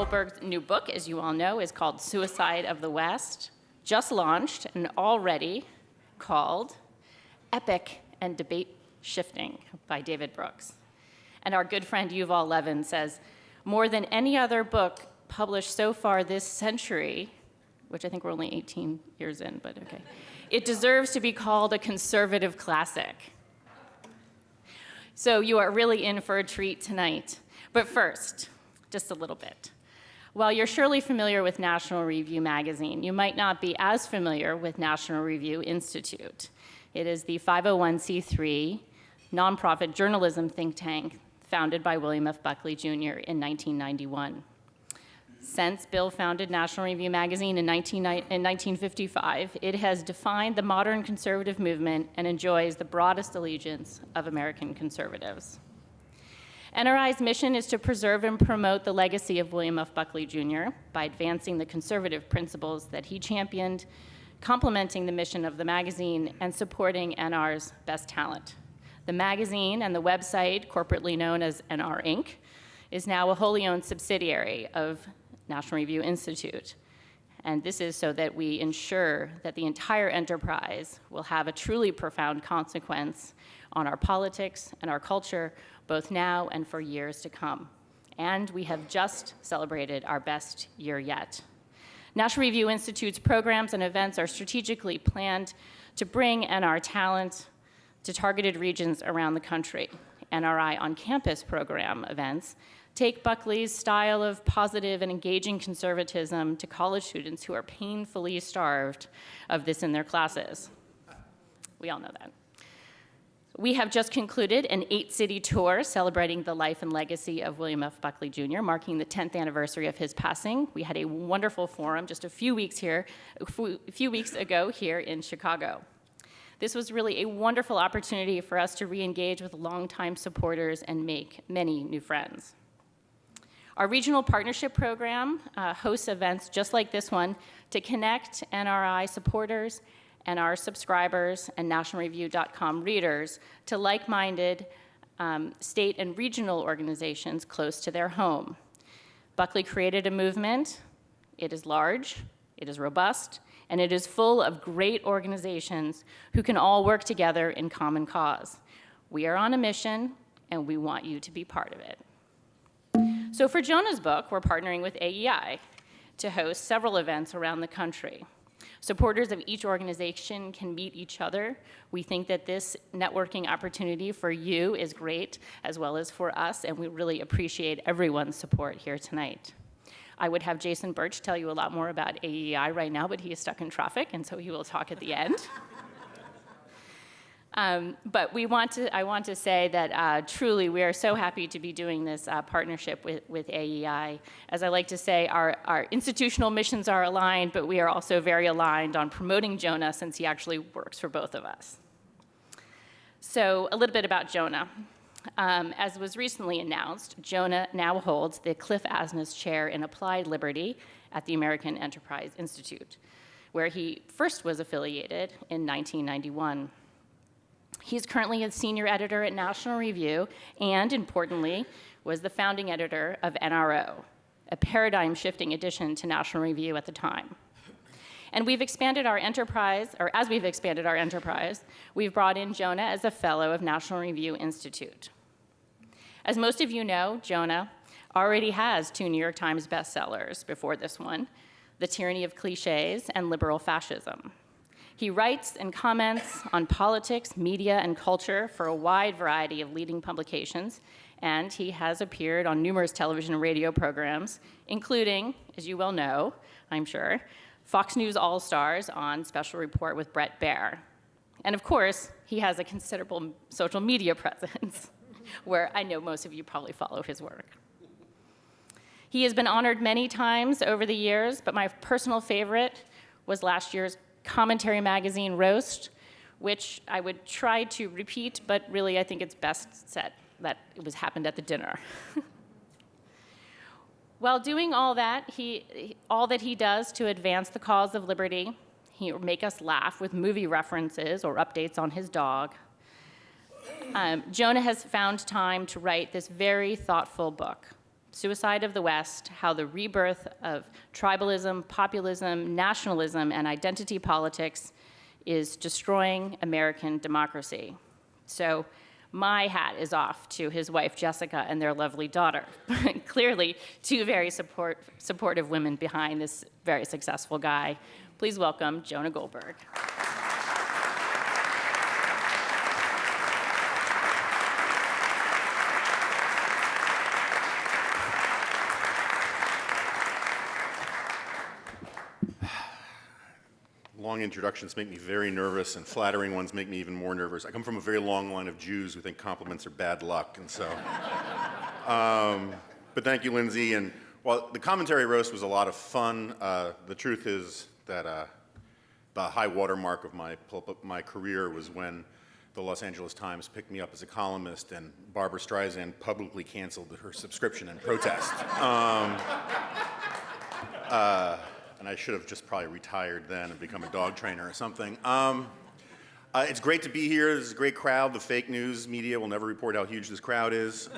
Goldberg's new book, as you all know, is called Suicide of the West, just launched and already called Epic and Debate Shifting by David Brooks. And our good friend Yuval Levin says, more than any other book published so far this century, which I think we're only 18 years in, but okay, it deserves to be called a conservative classic. So you are really in for a treat tonight. But first, just a little bit. While you're surely familiar with National Review magazine, you might not be as familiar with National Review Institute. It is the 501c3 nonprofit journalism think tank founded by William F. Buckley Jr. in 1991. Since Bill founded National Review magazine in 1955, it has defined the modern conservative movement and enjoys the broadest allegiance of American conservatives. NRI's mission is to preserve and promote the legacy of William F. Buckley Jr. by advancing the conservative principles that he championed, complementing the mission of the magazine, and supporting NR's best talent. The magazine and the website, corporately known as NR Inc., is now a wholly owned subsidiary of National Review Institute. And this is so that we ensure that the entire enterprise will have a truly profound consequence on our politics and our culture, both now and for years to come. And we have just celebrated our best year yet. National Review Institute's programs and events are strategically planned to bring NR talent to targeted regions around the country. NRI on-campus program events take Buckley's style of positive and engaging conservatism to college students who are painfully starved of this in their classes. We all know that. We have just concluded an 8-city tour celebrating the life and legacy of William F. Buckley Jr., marking the 10th anniversary of his passing. We had a wonderful forum just a few weeks ago here in Chicago. This was really a wonderful opportunity for us to re-engage with longtime supporters and make many new friends. Our regional partnership program hosts events just like this one to connect NRI supporters and our subscribers and nationalreview.com readers to like-minded state and regional organizations close to their home. Buckley created a movement. It is large, it is robust, and it is full of great organizations who can all work together in common cause. We are on a mission, and we want you to be part of it. So for Jonah's book, we're partnering with AEI to host several events around the country. Supporters of each organization can meet each other. We think that this networking opportunity for you is great, as well as for us, and we really appreciate everyone's support here tonight. I would have Jason Birch tell you a lot more about AEI right now, but he is stuck in traffic, and so he will talk at the end. But I want to say that truly we are so happy to be doing this partnership with AEI. As I like to say, our institutional missions are aligned, but we are also very aligned on promoting Jonah since he actually works for both of us. So a little bit about Jonah. As was recently announced, Jonah now holds the Cliff Asness Chair in Applied Liberty at the American Enterprise Institute, where he first was affiliated in 1991. He's currently a senior editor at National Review and, importantly, was the founding editor of NRO, a paradigm-shifting addition to National Review at the time. And we've expanded our enterprise, or as we've expanded our enterprise, we've brought in Jonah as a fellow of National Review Institute. As most of you know, Jonah already has 2 New York Times bestsellers before this one, The Tyranny of Cliches and Liberal Fascism. He writes and comments on politics, media, and culture for a wide variety of leading publications, and he has appeared on numerous television and radio programs, including, as you well know, I'm sure, Fox News All-Stars on Special Report with Bret Baier. And of course, he has a considerable social media presence, where I know most of you probably follow his work. He has been honored many times over the years, but my personal favorite was last year's Commentary Magazine Roast, which I would try to repeat, but really I think it's best said that it happened at the dinner. While doing all that he does to advance the cause of liberty, he will make us laugh with movie references or updates on his dog. Jonah has found time to write this very thoughtful book Suicide of the West, How the Rebirth of Tribalism, Populism, Nationalism, and Identity Politics is Destroying American Democracy. So my hat is off to his wife, Jessica, and their lovely daughter. Clearly, two very supportive women behind this very successful guy. Please welcome Jonah Goldberg. Long introductions make me very nervous, and flattering ones make me even more nervous. I come from a very long line of Jews who think compliments are bad luck, and so. But thank you, Lindsay. And while the commentary roast was a lot of fun, the truth is that the high watermark of my career was when the Los Angeles Times picked me up as a columnist, and Barbra Streisand publicly canceled her subscription in protest. And I should have just probably retired then and become a dog trainer or something. It's great to be here. This is a great crowd. The fake news media will never report how huge this crowd is. This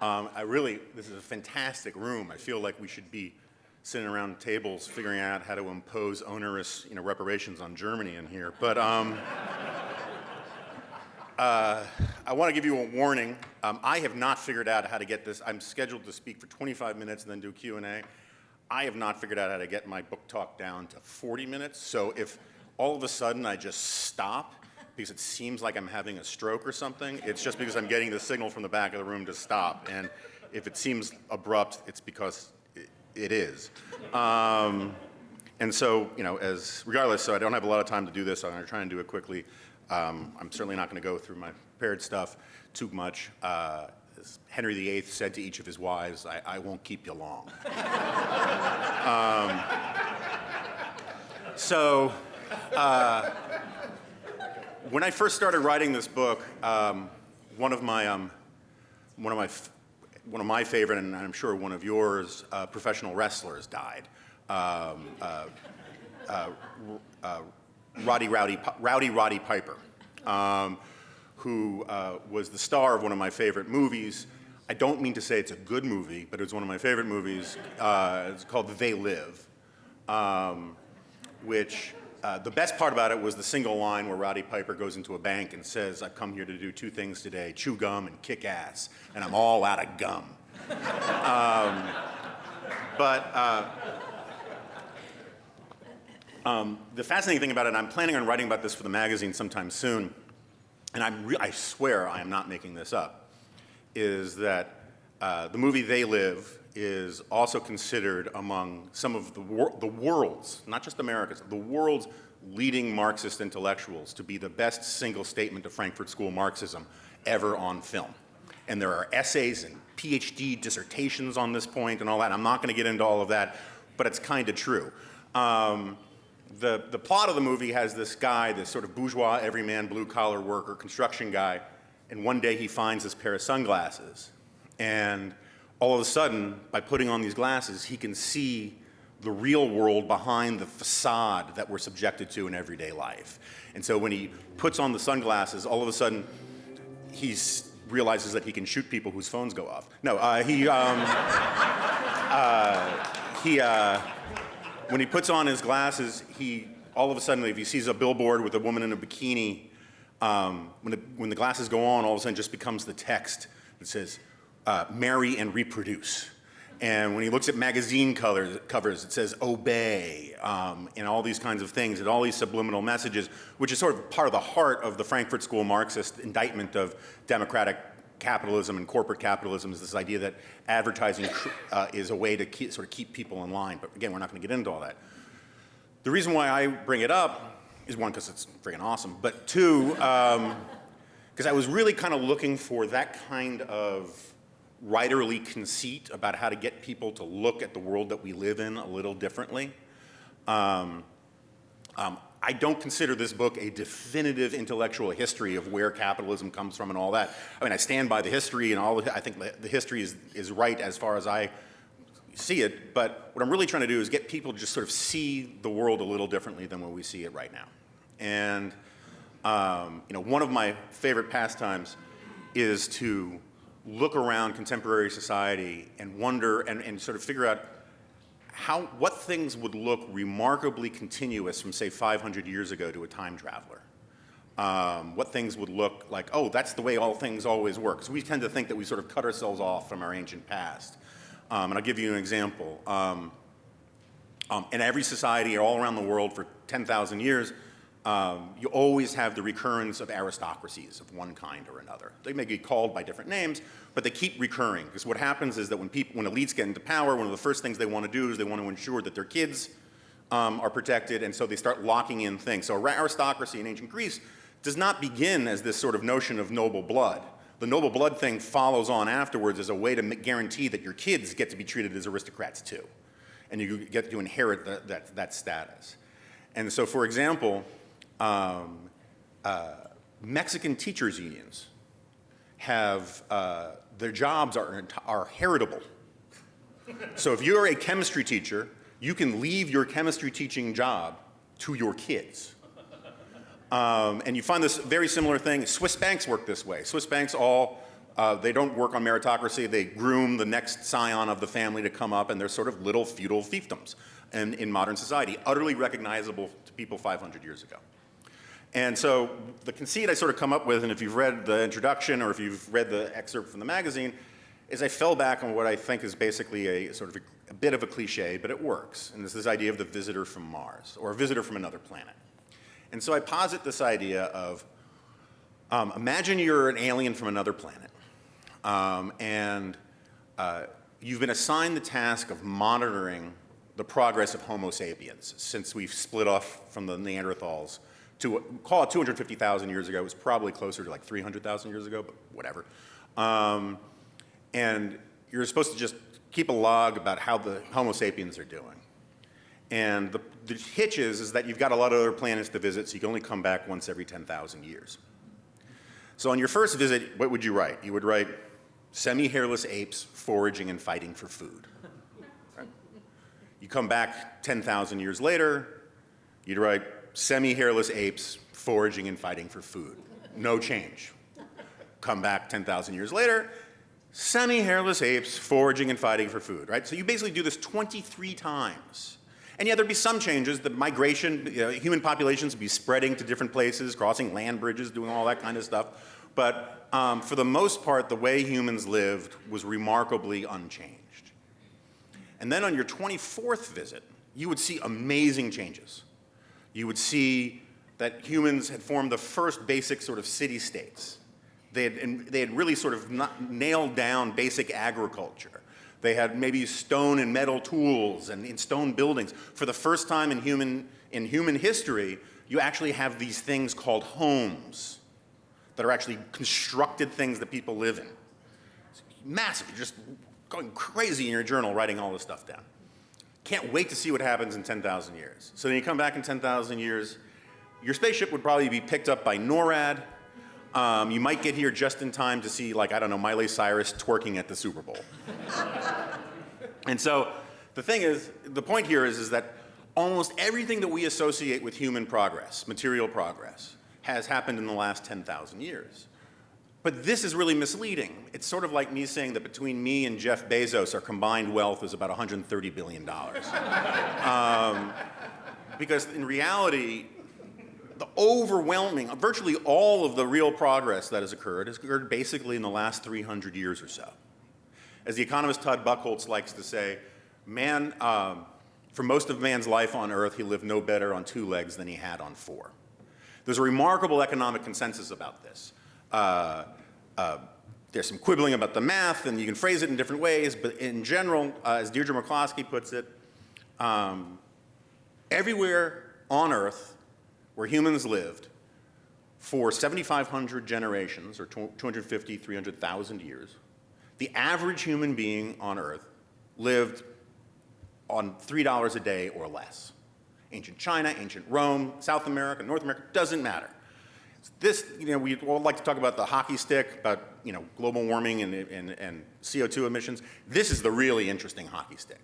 is a fantastic room. I feel like we should be sitting around tables figuring out how to impose onerous, reparations on Germany in here. But I want to give you a warning. I have not figured out how to get this. I'm scheduled to speak for 25 minutes and then do Q&A. I have not figured out how to get my book talk down to 40 minutes. So if all of a sudden I just stop because it seems like I'm having a stroke or something, it's just because I'm getting the signal from the back of the room to stop. And if it seems abrupt, it's because it is. And so, regardless, so I don't have a lot of time to do this. So I'm going to try and do it quickly. I'm certainly not going to go through my prepared stuff too much. As Henry VIII said to each of his wives, I won't keep you long. When I first started writing this book, one of my favorite, and I'm sure one of yours, professional wrestlers died. Roddy Piper, who was the star of one of my favorite movies. I don't mean to say it's a good movie, but it was one of my favorite movies. It's called They Live, which the best part about it was the single line where Roddy Piper goes into a bank and says, "I've come here to do two things today, chew gum and kick ass, and I'm all out of gum." The fascinating thing about it, and I'm planning on writing about this for the magazine sometime soon, and I swear I am not making this up, is that the movie They Live is also considered among some of the world's, not just America's, the world's leading Marxist intellectuals to be the best single statement of Frankfurt School Marxism ever on film. And there are essays and PhD dissertations on this point and all that. I'm not going to get into all of that, but it's kind of true. The plot of the movie has this guy, this sort of bourgeois, everyman, blue-collar worker, construction guy, and one day he finds this pair of sunglasses. And all of a sudden, by putting on these glasses, he can see the real world behind the facade that we're subjected to in everyday life. And so when he puts on the sunglasses, all of a sudden, he realizes that he can shoot people whose phones go off. No, when he puts on his glasses, all of a sudden, if he sees a billboard with a woman in a bikini, when the glasses go on, all of a sudden it just becomes the text that says, "Marry and reproduce." And when he looks at magazine covers, it says "obey," and all these kinds of things, and all these subliminal messages, which is sort of part of the heart of the Frankfurt School Marxist indictment of democratic capitalism and corporate capitalism, is this idea that advertising is a way to keep people in line. But again, we're not going to get into all that. The reason why I bring it up is, one, because it's freaking awesome, but two, because I was really kind of looking for that kind of writerly conceit about how to get people to look at the world that we live in a little differently. I don't consider this book a definitive intellectual history of where capitalism comes from and all that. I mean, I stand by the history and all. I think the history is right as far as I see it, but what I'm really trying to do is get people to just sort of see the world a little differently than what we see it right now. And one of my favorite pastimes is to look around contemporary society and wonder and sort of figure out what things would look remarkably continuous from, say, 500 years ago to a time traveler. What things would look like, oh, that's the way all things always work. So we tend to think that we sort of cut ourselves off from our ancient past. And I'll give you an example. In every society all around the world for 10,000 years, you always have the recurrence of aristocracies of one kind or another. They may be called by different names, but they keep recurring. Because what happens is that when elites get into power, one of the first things they want to do is they want to ensure that their kids are protected, and so they start locking in things. So aristocracy in ancient Greece does not begin as this sort of notion of noble blood. The noble blood thing follows on afterwards as a way to guarantee that your kids get to be treated as aristocrats too. And you get to inherit that status. And so, for example, Mexican teachers' unions have, their jobs are heritable. So if you're a chemistry teacher, you can leave your chemistry teaching job to your kids. And you find this very similar thing. Swiss banks work this way. Swiss banks they don't work on meritocracy. They groom the next scion of the family to come up, and they're sort of little feudal fiefdoms in modern society, utterly recognizable to people 500 years ago. And so the conceit I sort of come up with, and if you've read the introduction or if you've read the excerpt from the magazine, is I fell back on what I think is basically a sort of a bit of a cliche, but it works. And it's this idea of the visitor from Mars, or a visitor from another planet. And so I posit this idea of, imagine you're an alien from another planet. And you've been assigned the task of monitoring the progress of Homo sapiens since we've split off from the Neanderthals to call it 250,000 years ago. It was probably closer to like 300,000 years ago, but whatever. And you're supposed to just keep a log about how the Homo sapiens are doing. And the hitch is that you've got a lot of other planets to visit, so you can only come back once every 10,000 years. So on your first visit, what would you write? You would write, semi-hairless apes foraging and fighting for food. Right? You come back 10,000 years later, you'd write, semi-hairless apes foraging and fighting for food. No change. Come back 10,000 years later, semi-hairless apes foraging and fighting for food, right? So you basically do this 23 times. And yeah, there'd be some changes. The migration, human populations would be spreading to different places, crossing land bridges, doing all that kind of stuff. But for the most part, the way humans lived was remarkably unchanged. And then on your 24th visit, you would see amazing changes. You would see that humans had formed the first basic sort of city-states. They had really sort of nailed down basic agriculture. They had maybe stone and metal tools and in stone buildings. For the first time in human history, you actually have these things called homes that are actually constructed things that people live in. It's massive. You're just going crazy in your journal writing all this stuff down. Can't wait to see what happens in 10,000 years. So then you come back in 10,000 years, your spaceship would probably be picked up by NORAD. You might get here just in time to see, like, I don't know, Miley Cyrus twerking at the Super Bowl. And so the point here is that almost everything that we associate with human progress, material progress, has happened in the last 10,000 years. But this is really misleading. It's sort of like me saying that between me and Jeff Bezos, our combined wealth is about $130 billion. Because in reality, the overwhelming, virtually all of the real progress that has occurred basically in the last 300 years or so. As the economist Todd Buchholz likes to say, man, for most of man's life on Earth, he lived no better on 2 legs than he had on 4. There's a remarkable economic consensus about this. There's some quibbling about the math, and you can phrase it in different ways, but in general, as Deirdre McCloskey puts it, everywhere on Earth where humans lived for 7,500 generations, or 250, 300,000 years, the average human being on Earth lived on $3 a day or less. Ancient China, ancient Rome, South America, North America, doesn't matter. This, we all like to talk about the hockey stick, about global warming and CO2 emissions. This is the really interesting hockey stick.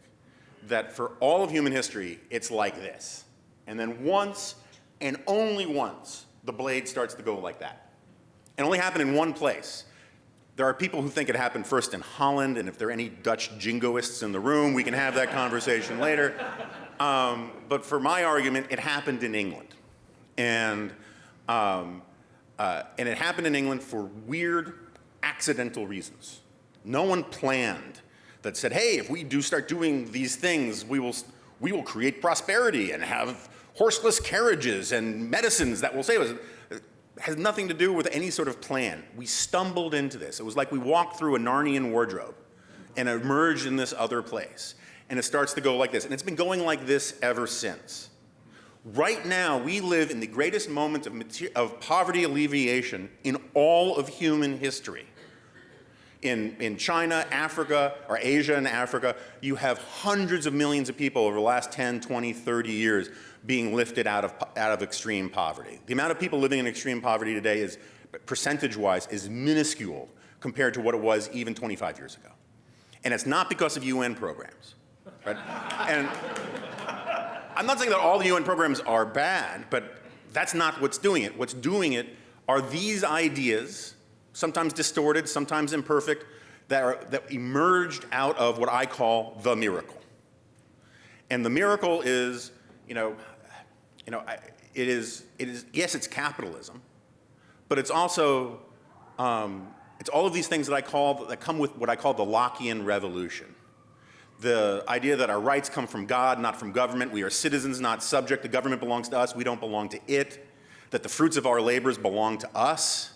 That for all of human history, it's like this. And then once, and only once, the blade starts to go like that. It only happened in one place. There are people who think it happened first in Holland, and if there are any Dutch jingoists in the room, we can have that conversation later. But for my argument, it happened in England. And it happened in England for weird, accidental reasons. No one planned that said, hey, if we do start doing these things, we will create prosperity and have horseless carriages and medicines that will save us. It has nothing to do with any sort of plan. We stumbled into this. It was like we walked through a Narnian wardrobe and emerged in this other place. And it starts to go like this. And it's been going like this ever since. Right now, we live in the greatest moment of poverty alleviation in all of human history. In China, Africa, or Asia and Africa, you have hundreds of millions of people over the last 10, 20, 30 years being lifted out of extreme poverty. The amount of people living in extreme poverty today is, percentage-wise, is minuscule compared to what it was even 25 years ago. And it's not because of UN programs, right? And I'm not saying that all the UN programs are bad, but that's not what's doing it. What's doing it are these ideas, sometimes distorted, sometimes imperfect, that emerged out of what I call the miracle. And the miracle is, it is yes, it's capitalism, but it's also it's all of these things that come with what I call the Lockean Revolution. The idea that our rights come from God, not from government. We are citizens, not subject. The government belongs to us. We don't belong to it. That the fruits of our labors belong to us.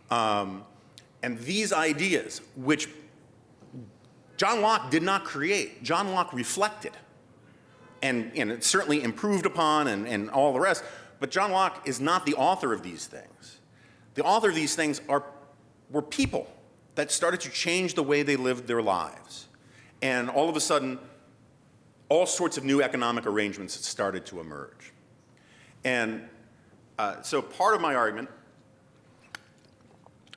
And these ideas, which John Locke did not create, John Locke reflected. And it's certainly improved upon and all the rest. But John Locke is not the author of these things. The author of these things were people that started to change the way they lived their lives. And all of a sudden, all sorts of new economic arrangements started to emerge. And so part of my argument,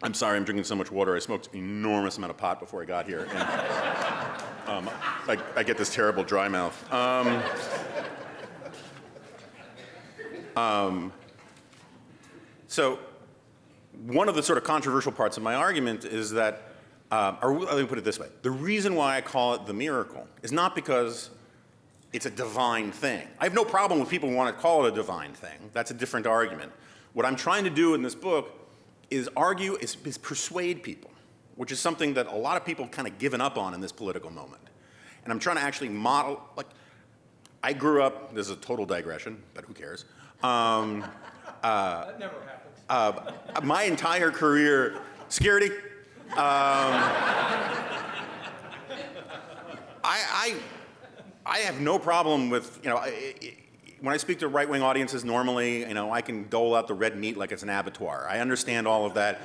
I'm sorry I'm drinking so much water. I smoked an enormous amount of pot before I got here. And I get this terrible dry mouth. So one of the sort of controversial parts of my argument is that or let me put it this way. The reason why I call it the miracle is not because it's a divine thing. I have no problem with people who want to call it a divine thing. That's a different argument. What I'm trying to do in this book is persuade people, which is something that a lot of people kind of given up on in this political moment. And I'm trying to actually model, I grew up, this is a total digression, but who cares? That never happens. My entire career, security, I have no problem with, when I speak to right-wing audiences normally, I can dole out the red meat like it's an abattoir. I understand all of that.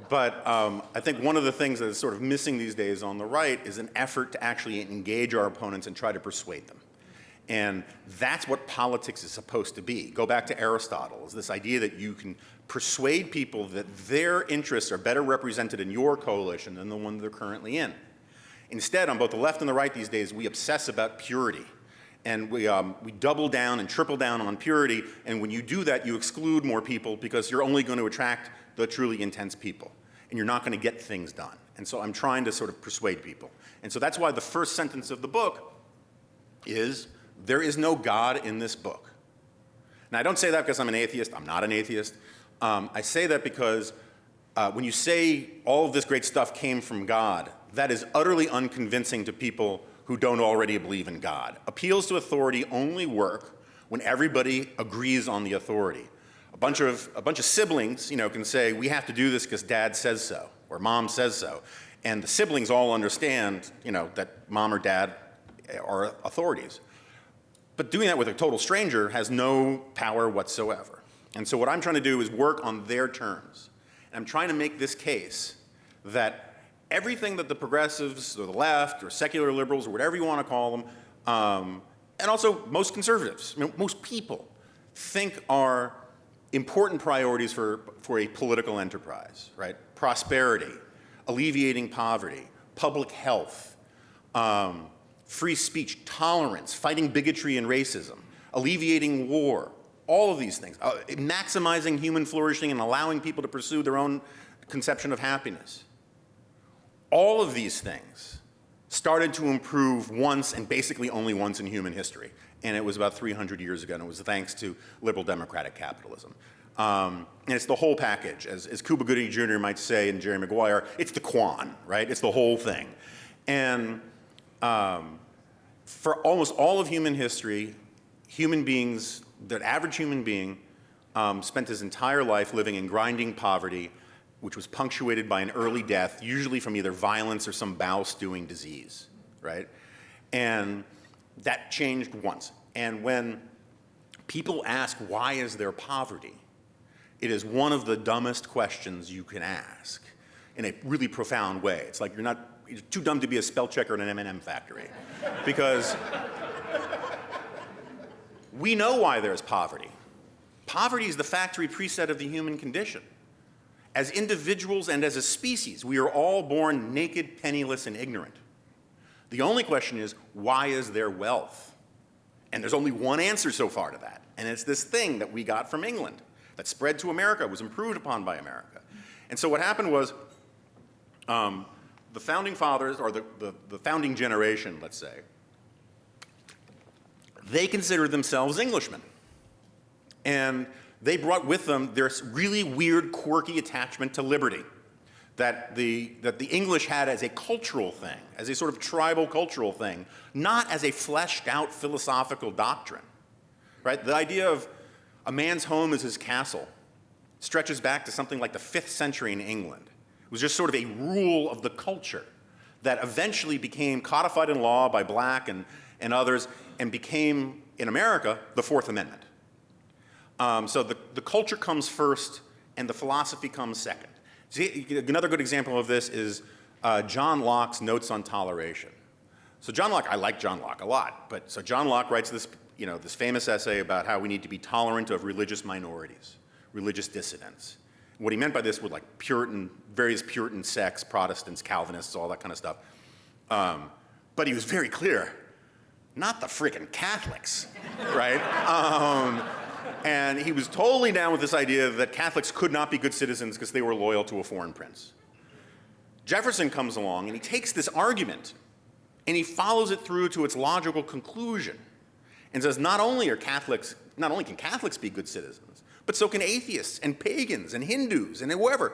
But I think one of the things that is sort of missing these days on the right is an effort to actually engage our opponents and try to persuade them. And that's what politics is supposed to be. Go back to Aristotle, is this idea that you can persuade people that their interests are better represented in your coalition than the one they're currently in. Instead, on both the left and the right these days, we obsess about purity. And we double down and triple down on purity, and when you do that, you exclude more people because you're only going to attract the truly intense people, and you're not going to get things done. And so I'm trying to sort of persuade people. And so that's why the first sentence of the book is, there is no God in this book. Now, I don't say that because I'm an atheist. I'm not an atheist. I say that because when you say all of this great stuff came from God, that is utterly unconvincing to people who don't already believe in God. Appeals to authority only work when everybody agrees on the authority. A bunch of siblings, can say, we have to do this because dad says so, or mom says so. And the siblings all understand, that mom or dad are authorities. But doing that with a total stranger has no power whatsoever. And so what I'm trying to do is work on their terms. And I'm trying to make this case that everything that the progressives or the left or secular liberals or whatever you want to call them, and also most conservatives, most people, think are important priorities for a political enterprise, right? Prosperity, alleviating poverty, public health, free speech, tolerance, fighting bigotry and racism, alleviating war, all of these things, maximizing human flourishing and allowing people to pursue their own conception of happiness. all of these things started to improve once and basically only once in human history. And it was about 300 years ago, and it was thanks to liberal democratic capitalism. And it's the whole package. As Cuba Gooding Jr. might say in Jerry Maguire, it's the Quan, right? It's the whole thing. And for almost all of human history, human beings, the average human being, spent his entire life living in grinding poverty, which was punctuated by an early death, usually from either violence or some bowel-stewing disease, right? And that changed once. And when people ask, why is there poverty? It is one of the dumbest questions you can ask in a really profound way. It's like you're too dumb to be a spell checker in an M&M factory. Because we know why there's poverty. Poverty is the factory preset of the human condition. As individuals and as a species, we are all born naked, penniless, and ignorant. The only question is, why is there wealth? And there's only one answer so far to that, and it's this thing that we got from England that spread to America, was improved upon by America. And so what happened was the founding fathers, or the founding generation, let's say, they considered themselves Englishmen. And they brought with them their really weird, quirky attachment to liberty that the English had as a cultural thing, as a sort of tribal cultural thing, not as a fleshed out philosophical doctrine, right? The idea of a man's home is his castle stretches back to something like the 5th century in England. It was just sort of a rule of the culture that eventually became codified in law by Black and others and became, in America, the Fourth Amendment. So the culture comes first and the philosophy comes second. See, another good example of this is John Locke's Notes on Toleration. So John Locke, I like John Locke a lot, but so John Locke writes this, this famous essay about how we need to be tolerant of religious minorities, religious dissidents. What he meant by this were like various Puritan sects, Protestants, Calvinists, all that kind of stuff. But he was very clear, not the frickin' Catholics, right? And he was totally down with this idea that Catholics could not be good citizens because they were loyal to a foreign prince. Jefferson comes along and he takes this argument and he follows it through to its logical conclusion and says not only can Catholics be good citizens, but so can atheists and pagans and Hindus and whoever.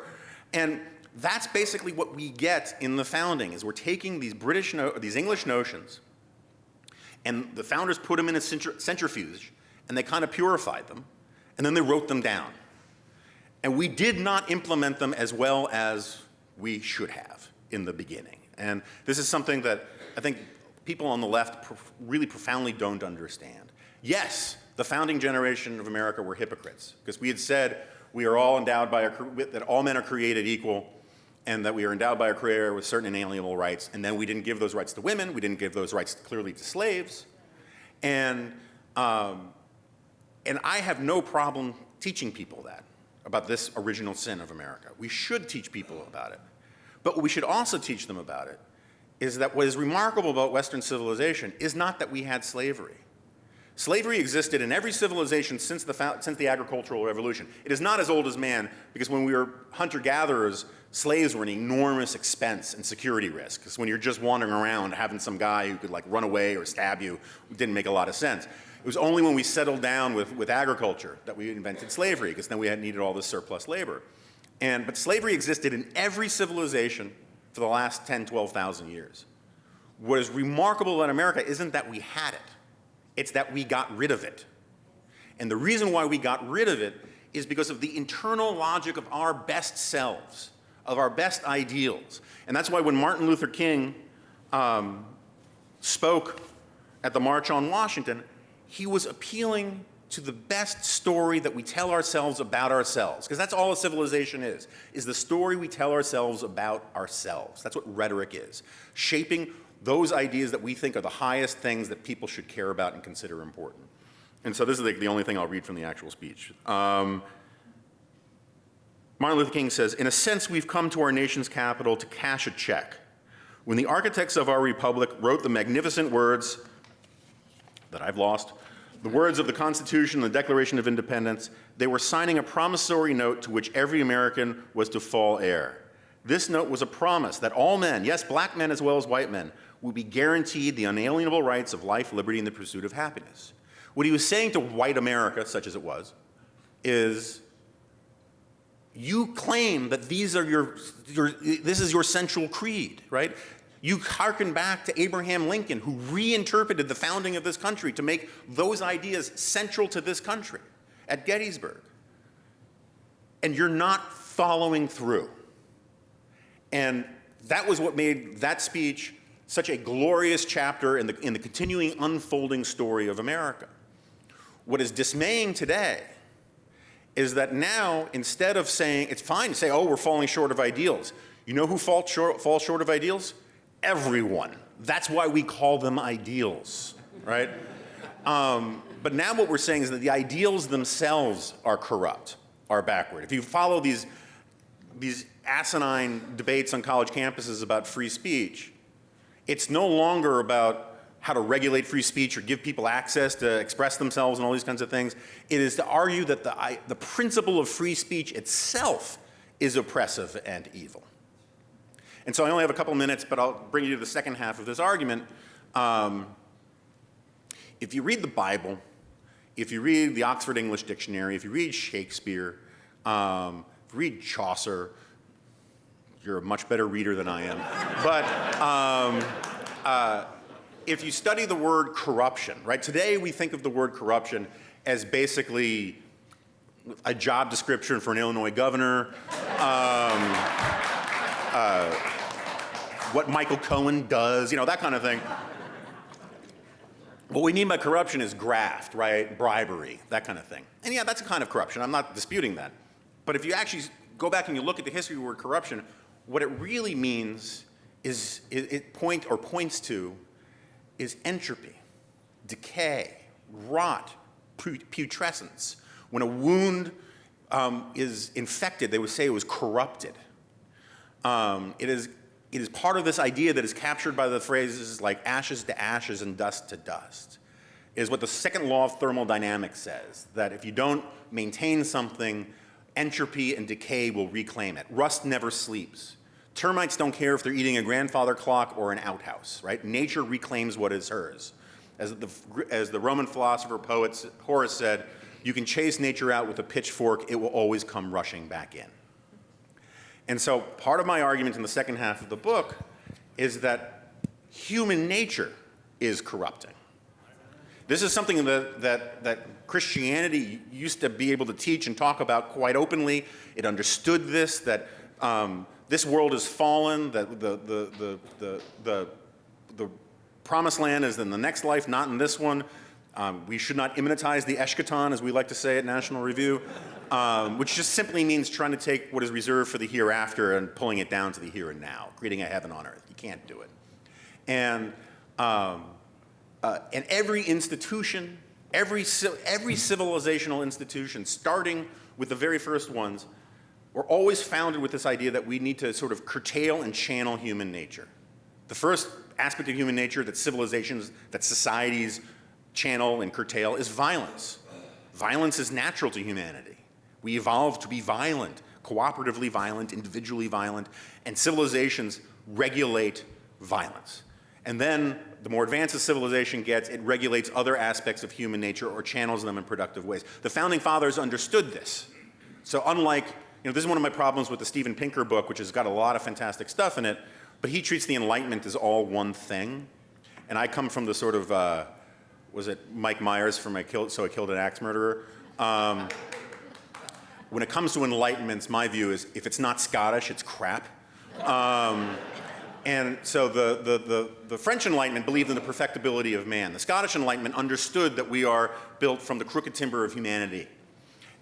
And that's basically what we get in the founding, is we're taking these English notions, and the founders put them in a centrifuge, and they kind of purified them, and then they wrote them down. And we did not implement them as well as we should have in the beginning. And this is something that I think people on the left really profoundly don't understand. Yes, the founding generation of America were hypocrites, because we had said we are all endowed by that all men are created equal, and that we are endowed by our Creator with certain inalienable rights, and then we didn't give those rights to women, we didn't give those rights clearly to slaves, and I have no problem teaching people that, about this original sin of America. We should teach people about it. But what we should also teach them about it is that what is remarkable about Western civilization is not that we had slavery. Slavery existed in every civilization since the agricultural revolution. It is not as old as man, because when we were hunter-gatherers, slaves were an enormous expense and security risk. Because when you're just wandering around, having some guy who could like run away or stab you didn't make a lot of sense. It was only when we settled down with agriculture that we invented slavery, because then we had needed all this surplus labor. But slavery existed in every civilization for the last 10, 12,000 years. What is remarkable about America isn't that we had it. It's that we got rid of it. And the reason why we got rid of it is because of the internal logic of our best selves, of our best ideals. And that's why when Martin Luther King spoke at the March on Washington, he was appealing to the best story that we tell ourselves about ourselves. Because that's all a civilization is the story we tell ourselves about ourselves. That's what rhetoric is. Shaping those ideas that we think are the highest things that people should care about and consider important. And so this is the only thing I'll read from the actual speech. Martin Luther King says, "In a sense, we've come to our nation's capital to cash a check. When the architects of our republic wrote the magnificent words that I've lost, the words of the Constitution and the Declaration of Independence, they were signing a promissory note to which every American was to fall heir. This note was a promise that all men, yes, black men as well as white men, would be guaranteed the unalienable rights of life, liberty, and the pursuit of happiness. What he was saying to white America, such as it was, is you claim that these are this is your central creed, right? You hearken back to Abraham Lincoln, who reinterpreted the founding of this country to make those ideas central to this country at Gettysburg. And you're not following through. And that was what made that speech such a glorious chapter in the continuing unfolding story of America. What is dismaying today is that now, instead of saying, it's fine to say, oh, we're falling short of ideals. You know who falls short of ideals? Everyone. That's why we call them ideals, right? But now what we're saying is that the ideals themselves are corrupt, are backward. If you follow these asinine debates on college campuses about free speech, it's no longer about how to regulate free speech or give people access to express themselves and all these kinds of things. It is to argue that the principle of free speech itself is oppressive and evil. And so I only have a couple minutes, but I'll bring you to the second half of this argument. If you read the Bible, if you read the Oxford English Dictionary, if you read Shakespeare, if you read Chaucer, you're a much better reader than I am. But if you study the word corruption, right? Today we think of the word corruption as basically a job description for an Illinois governor, what Michael Cohen does, that kind of thing. What we mean by corruption is graft, right? Bribery, that kind of thing. And yeah, that's a kind of corruption. I'm not disputing that. But if you actually go back and you look at the history of the word corruption, what it really means is points to is entropy, decay, rot, putrescence. When a wound is infected, they would say it was corrupted. It is part of this idea that is captured by the phrases like ashes to ashes and dust to dust. It is what the second law of thermodynamics says, that if you don't maintain something, entropy and decay will reclaim it. Rust never sleeps. Termites don't care if they're eating a grandfather clock or an outhouse, right? Nature reclaims what is hers. As the Roman philosopher poet Horace said, you can chase nature out with a pitchfork, it will always come rushing back in. And so part of my argument in the second half of the book is that human nature is corrupting. This is something that Christianity used to be able to teach and talk about quite openly. It understood this, that this world is fallen, that the promised land is in the next life, not in this one. We should not immanentize the eschaton, as we like to say at National Review, which just simply means trying to take what is reserved for the hereafter and pulling it down to the here and now, creating a heaven on earth. You can't do it. And every institution, every civilizational institution, starting with the very first ones, were always founded with this idea that we need to sort of curtail and channel human nature. The first aspect of human nature that civilizations, that societies channel and curtail is violence. Violence is natural to humanity. We evolved to be violent, cooperatively violent, individually violent, and civilizations regulate violence. And then the more advanced a civilization gets, it regulates other aspects of human nature or channels them in productive ways. The Founding Fathers understood this. So unlike, this is one of my problems with the Steven Pinker book, which has got a lot of fantastic stuff in it, but he treats the Enlightenment as all one thing. And I come from the sort of, was it Mike Myers from So I Killed an Axe Murderer? When it comes to enlightenments, my view is if it's not Scottish, it's crap. And so the French Enlightenment believed in the perfectibility of man. The Scottish Enlightenment understood that we are built from the crooked timber of humanity.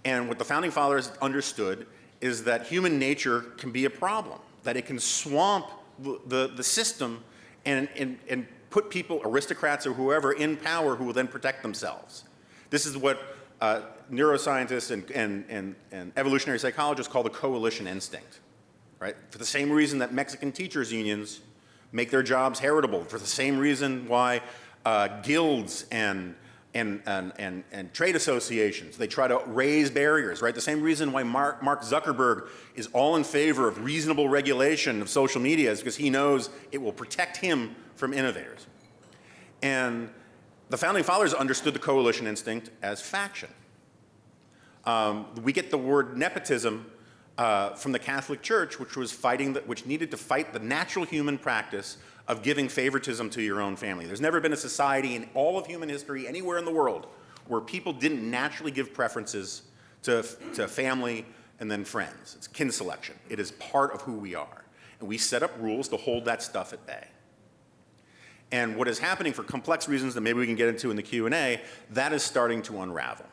And what the Founding Fathers understood is that human nature can be a problem, that it can swamp the system and put people, aristocrats or whoever, in power who will then protect themselves. This is what neuroscientists and evolutionary psychologists call the coalition instinct, right? For the same reason that Mexican teachers' unions make their jobs heritable, for the same reason why guilds and and trade associations. They try to raise barriers, right? The same reason why Mark Zuckerberg is all in favor of reasonable regulation of social media is because he knows it will protect him from innovators. And the Founding Fathers understood the coalition instinct as faction. We get the word nepotism from the Catholic Church, which needed to fight the natural human practice of giving favoritism to your own family. There's never been a society in all of human history, anywhere in the world, where people didn't naturally give preferences to family and then friends. It's kin selection. It is part of who we are. And we set up rules to hold that stuff at bay. And what is happening for complex reasons that maybe we can get into in the Q&A, that is starting to unravel.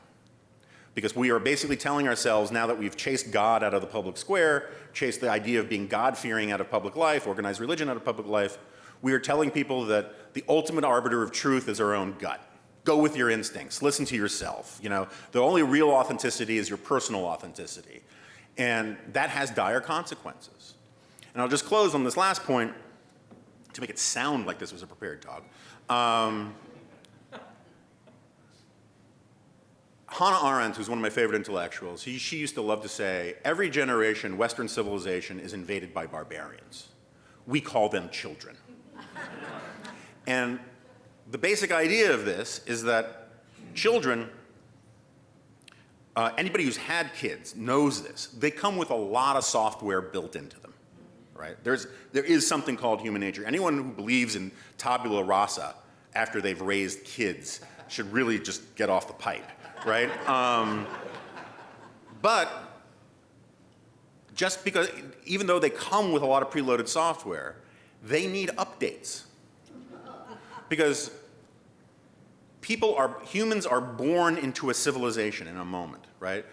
Because we are basically telling ourselves, now that we've chased God out of the public square, chased the idea of being God-fearing out of public life, organized religion out of public life, we are telling people that the ultimate arbiter of truth is our own gut. Go with your instincts. Listen to yourself. You know, the only real authenticity is your personal authenticity. And that has dire consequences. And I'll just close on this last point to make it sound like this was a prepared talk. Hannah Arendt, who's one of my favorite intellectuals, she used to love to say, every generation, Western civilization is invaded by barbarians. We call them children. And the basic idea of this is that children, anybody who's had kids knows this. They come with a lot of software built into them, right? There is something called human nature. Anyone who believes in tabula rasa after they've raised kids should really just get off the pipe, right? But just because, even though they come with a lot of preloaded software, they need updates. Because humans are born into a civilization in a moment, right?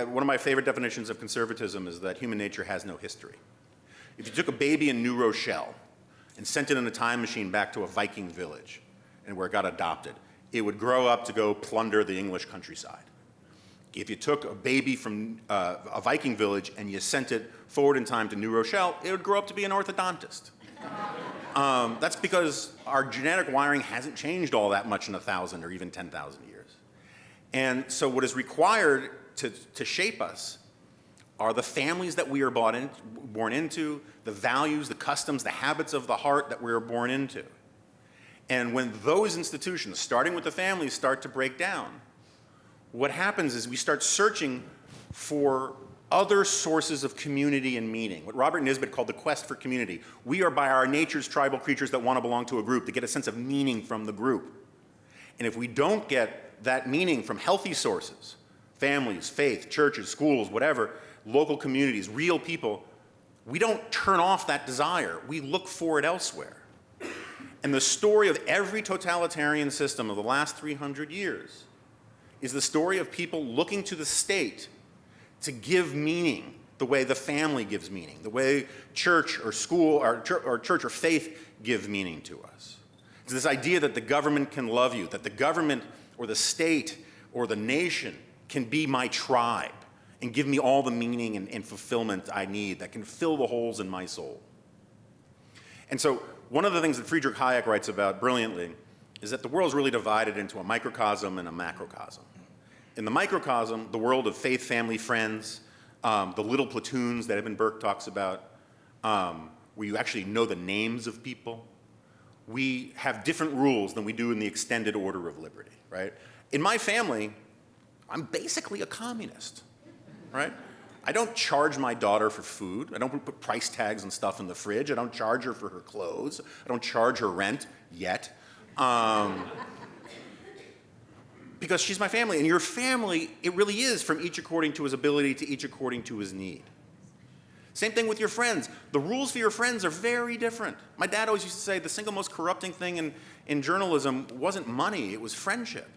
One of my favorite definitions of conservatism is that human nature has no history. If you took a baby in New Rochelle and sent it in a time machine back to a Viking village and where it got adopted, it would grow up to go plunder the English countryside. If you took a baby from a Viking village and you sent it forward in time to New Rochelle, it would grow up to be an orthodontist. That's because our genetic wiring hasn't changed all that much in 1,000 or even 10,000 years. And so what is required to shape us are the families that we are born into, the values, the customs, the habits of the heart that we are born into. And when those institutions, starting with the families, start to break down, what happens is we start searching for other sources of community and meaning, what Robert Nisbet called the quest for community. We are by our natures tribal creatures that want to belong to a group, to get a sense of meaning from the group. And if we don't get that meaning from healthy sources, families, faith, churches, schools, whatever, local communities, real people, we don't turn off that desire. We look for it elsewhere. And the story of every totalitarian system of the last 300 years is the story of people looking to the state to give meaning the way the family gives meaning, the way church or school or church or faith give meaning to us. It's this idea that the government can love you, that the government or the state or the nation can be my tribe and give me all the meaning and fulfillment I need that can fill the holes in my soul. And so one of the things that Friedrich Hayek writes about brilliantly is that the world is really divided into a microcosm and a macrocosm. In the microcosm, the world of faith, family, friends, the little platoons that Edmund Burke talks about, where you actually know the names of people, we have different rules than we do in the extended order of liberty, right? In my family, I'm basically a communist, right? I don't charge my daughter for food. I don't put price tags and stuff in the fridge. I don't charge her for her clothes. I don't charge her rent yet. Because she's my family. And your family, it really is from each according to his ability to each according to his need. Same thing with your friends. The rules for your friends are very different. My dad always used to say the single most corrupting thing in journalism wasn't money, it was friendship.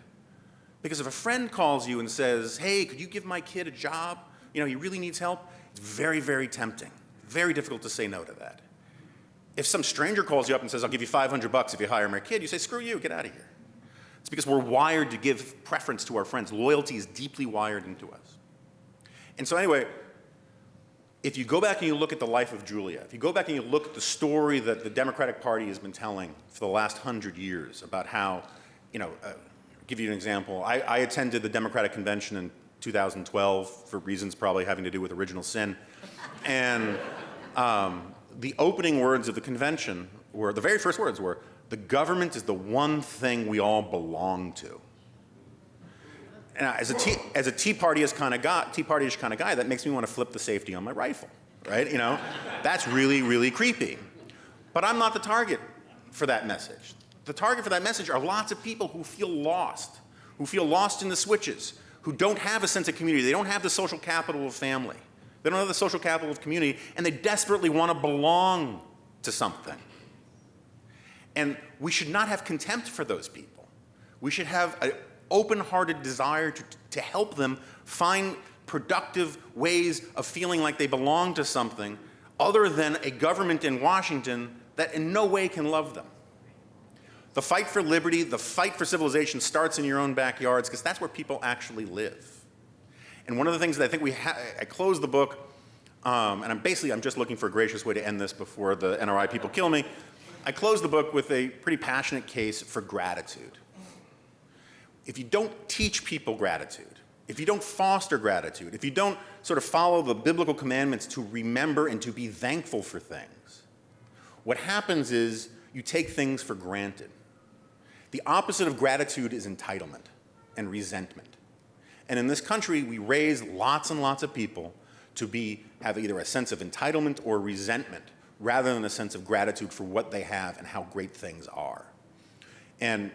Because if a friend calls you and says, hey, could you give my kid a job? You know, he really needs help. It's very, very tempting. Very difficult to say no to that. If some stranger calls you up and says, I'll give you $500 if you hire my kid, you say, screw you, get out of here. It's because we're wired to give preference to our friends. Loyalty is deeply wired into us. And so anyway, if you go back and you look at the life of Julia, if you go back and you look at the story that the Democratic Party has been telling for the last 100 years about how, give you an example. I attended the Democratic Convention in 2012 for reasons probably having to do with original sin. And the opening words of the convention were, the very first words were, "The government is the one thing we all belong to." And as a Tea Party-ish kind of guy, that makes me want to flip the safety on my rifle, right? You know, that's really, really creepy. But I'm not the target for that message. The target for that message are lots of people who feel lost in the switches, who don't have a sense of community. They don't have the social capital of family. They don't have the social capital of community, and they desperately want to belong to something. And we should not have contempt for those people. We should have an open-hearted desire to help them find productive ways of feeling like they belong to something other than a government in Washington that in no way can love them. The fight for liberty, the fight for civilization starts in your own backyards because that's where people actually live. And one of the things that I think I close the book, and I'm just looking for a gracious way to end this before the NRI people kill me. I close the book with a pretty passionate case for gratitude. If you don't teach people gratitude, if you don't foster gratitude, if you don't sort of follow the biblical commandments to remember and to be thankful for things, what happens is you take things for granted. The opposite of gratitude is entitlement and resentment. And in this country, we raise lots and lots of people to have either a sense of entitlement or resentment rather than a sense of gratitude for what they have and how great things are. And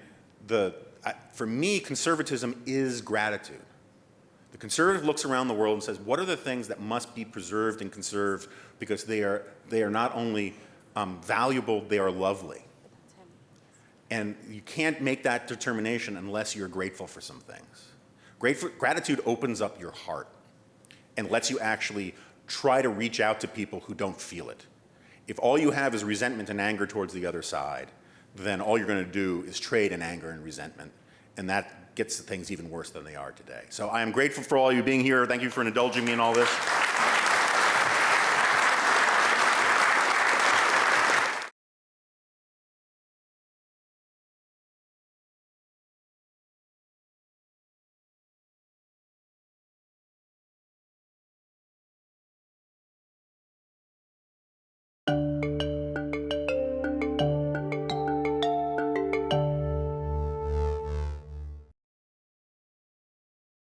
for me, conservatism is gratitude. The conservative looks around the world and says, what are the things that must be preserved and conserved because they are not only valuable, they are lovely. And you can't make that determination unless you're grateful for some things. Gratitude opens up your heart and lets you actually try to reach out to people who don't feel it. If all you have is resentment and anger towards the other side, then all you're going to do is trade in anger and resentment, and that gets things even worse than they are today. So I am grateful for all you being here. Thank you for indulging me in all this.